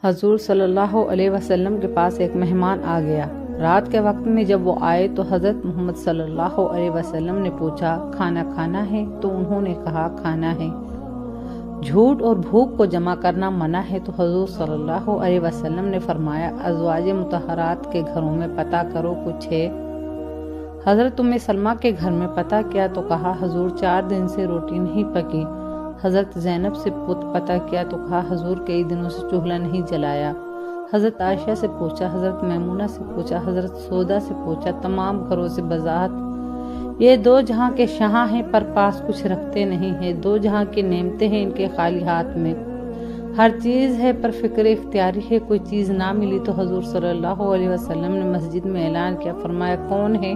حضور صلی اللہ علیہ وسلم کے پاس ایک مہمان آ گیا۔ رات کے وقت میں جب وہ آئے تو حضرت محمد صلی اللہ علیہ وسلم نے پوچھا کھانا کھانا ہے؟ تو انہوں نے کہا کھانا ہے۔ جھوٹ اور بھوک کو جمع کرنا منع ہے تو حضور صلی اللہ علیہ وسلم نے فرمایا ازواج مطہرات کے گھروں میں پتہ کرو کچھ ہے۔ حضرت ام سلمہ کے گھر میں پتہ کیا تو کہا حضور 4 دن سے روٹی نہیں پکی۔ حضرت زینب سے پتہ کیا تو کہا حضور کئی دنوں سے چولہا نہیں جلایا۔ حضرت عائشہ سے پوچھا، حضرت میمونہ سے پوچھا، حضرت سودا سے پوچھا، تمام گھروں سے بذات یہ 2 جہاں کے شاہ ہیں پر پاس کچھ رکھتے نہیں ہیں، 2 جہاں کی نعمتیں ہیں ان کے خالی ہاتھ میں، ہر چیز ہے پر فکر اختیاری ہے، کوئی چیز نہ ملی تو حضور صلی اللہ علیہ وسلم نے مسجد میں اعلان کیا، فرمایا کون ہے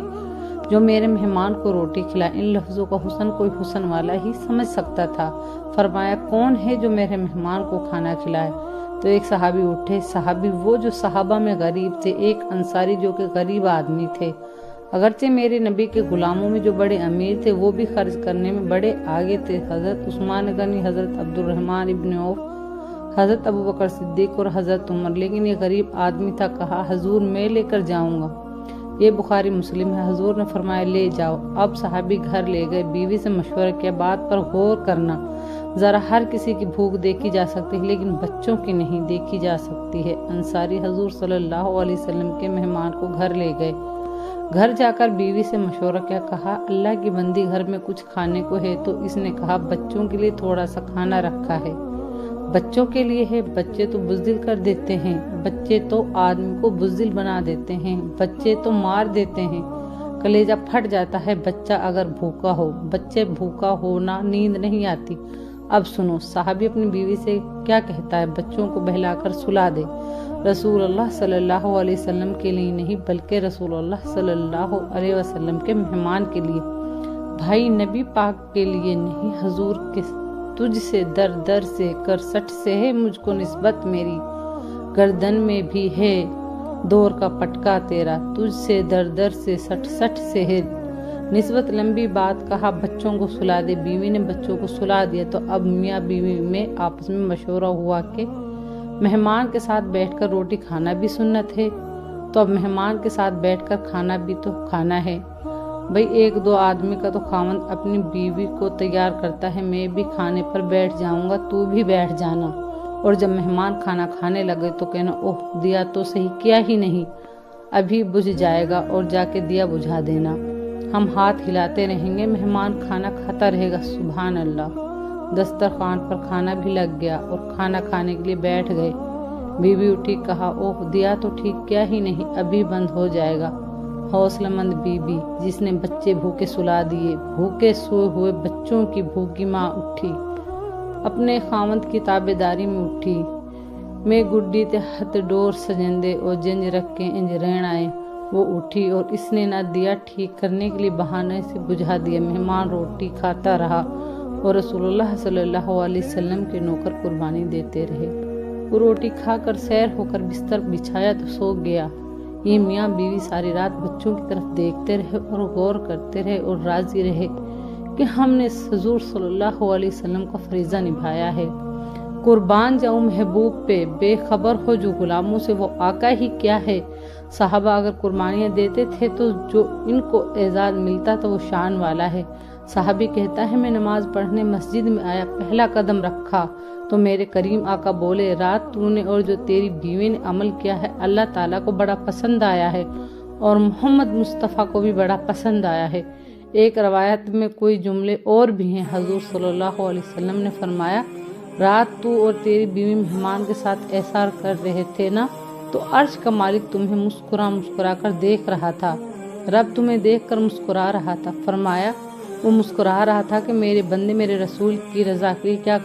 جو میرے مہمان کو روٹی کھلائے؟ ان لفظوں کا حسن کوئی حسن والا ہی سمجھ سکتا تھا۔ فرمایا کون ہے جو میرے مہمان کو کھانا کھلائے؟ تو ایک صحابی اٹھے، صحابی وہ جو صحابہ میں غریب تھے، ایک انصاری جو کہ غریب آدمی تھے، اگرچہ میرے نبی کے غلاموں میں جو بڑے امیر تھے وہ بھی خرچ کرنے میں بڑے آگے تھے، حضرت عثمان غنی، حضرت عبد الرحمن ابن عوف، حضرت ابو بکر صدیق اور حضرت عمر، لیکن یہ غریب آدمی تھا، کہا حضور میں لے کر جاؤں گا۔ یہ بخاری مسلم ہے۔ حضور نے فرمایا لے جاؤ۔ اب صحابی گھر لے گئے، بیوی سے مشورہ کیا، بات پر غور کرنا، ذرا ہر کسی کی بھوک دیکھی جا سکتی ہے لیکن بچوں کی نہیں دیکھی جا سکتی ہے۔ انصاری حضور صلی اللہ علیہ وسلم کے مہمان کو گھر لے گئے، گھر جا کر بیوی سے مشورہ کیا، کہا اللہ کی بندی گھر میں کچھ کھانے کو ہے؟ تو اس نے کہا بچوں کے لیے تھوڑا سا کھانا رکھا ہے۔ بچوں کے لیے ہے؟ بچے تو بزدل کر دیتے ہیں، بچے تو آدمی کو بزدل بنا دیتے ہیں، بچے تو مار دیتے ہیں، کلیجہ پھٹ جاتا ہے بچہ اگر بھوکا ہو، بچے بھوکا ہونا نیند نہیں آتی۔ اب سنو صحابی اپنی بیوی سے کیا کہتا ہے، بچوں کو بہلا کر سلا دے، رسول اللہ صلی اللہ علیہ وسلم کے لیے نہیں بلکہ رسول اللہ صلی اللہ علیہ وسلم کے مہمان کے لیے، بھائی نبی پاک کے لیے نہیں، حضور کے تجھ سے در در سے کر سٹ سے ہے مجھ کو نسبت، میری گردن میں بھی ہے دور کا پٹکا تیرا، تجھ سے در در سے سٹ سٹ سے ہے نسبت، لمبی بات کہا بچوں کو سلا دے۔ بیوی نے بچوں کو سلا دیا تو اب میاں بیوی میں آپس میں مشورہ ہوا کہ مہمان کے ساتھ بیٹھ کر روٹی کھانا بھی سنت ہے، تو اب مہمان کے ساتھ بیٹھ کر کھانا بھی تو کھانا ہے، بھئی 1-2 آدمی کا تو خاوند اپنی بیوی کو تیار کرتا ہے، میں بھی کھانے پر بیٹھ جاؤں گا تو بھی بیٹھ جانا، اور جب مہمان کھانا کھانے لگے تو کہنا اوہ دیا تو صحیح کیا ہی نہیں، ابھی بجھ جائے گا، اور جا کے دیا بجھا دینا، ہم ہاتھ ہلاتے رہیں گے، مہمان کھانا کھاتا رہے گا۔ سبحان اللہ۔ دسترخوان پر کھانا بھی لگ گیا اور کھانا کھانے کے لیے بیٹھ گئے۔ بیوی اٹھی، کہا اوہ دیا تو ٹھیک کیا ہی نہیں، ابھی بند ہو جائے گا۔ حوصلہ مند بیوی جس نے بچے بھوکے سلا دیے، بھوکے سوئے ہوئے بچوں کی بھوکی ماں اٹھی، اپنے خاوند کی تابعداری میں اٹھی، میں گڈی تے ہتھ ڈور سجندے اور جنج رکھ کے انج رہن آئے، وہ اٹھی اور اس نے نہ دیا ٹھیک کرنے کے لیے بہانے سے بجھا دیا، مہمان روٹی کھاتا رہا اور رسول اللہ صلی اللہ علیہ وسلم کے نوکر قربانی دیتے رہے۔ وہ روٹی کھا کر سیر ہو کر بستر بچھایا تو سو گیا۔ یہ میاں بیوی ساری رات بچوں کی طرف دیکھتے رہے اور غور کرتے رہے اور راضی رہے کہ ہم نے حضور صلی اللہ علیہ وسلم کا فریضہ نبھایا ہے۔ قربان جاؤں محبوب پہ، بے خبر ہو جو غلاموں سے وہ آقا ہی کیا ہے۔ صحابہ اگر قربانیاں دیتے تھے تو جو ان کو اعزاز ملتا تو وہ شان والا ہے۔ صحابی کہتا ہے میں نماز پڑھنے مسجد میں آیا، پہلا قدم رکھا تو میرے کریم آقا بولے رات تو نے اور جو تیری بیوی نے عمل کیا ہے اللہ تعالیٰ کو بڑا پسند آیا ہے اور محمد مصطفیٰ کو بھی بڑا پسند آیا ہے۔ ایک روایت میں کوئی جملے اور بھی ہیں، حضور صلی اللہ علیہ وسلم نے فرمایا رات تو اور تیری بیوی مہمان کے ساتھ ایسار کر رہے تھے نا تو عرش کا مالک تمہیں مسکرا مسکرا کر دیکھ رہا تھا، رب تمہیں دیکھ کر مسکرا رہا تھا۔ فرمایا وہ مسکرا رہا تھا کہ میرے بندے میرے رسول کی رضا کے لیے کیا کر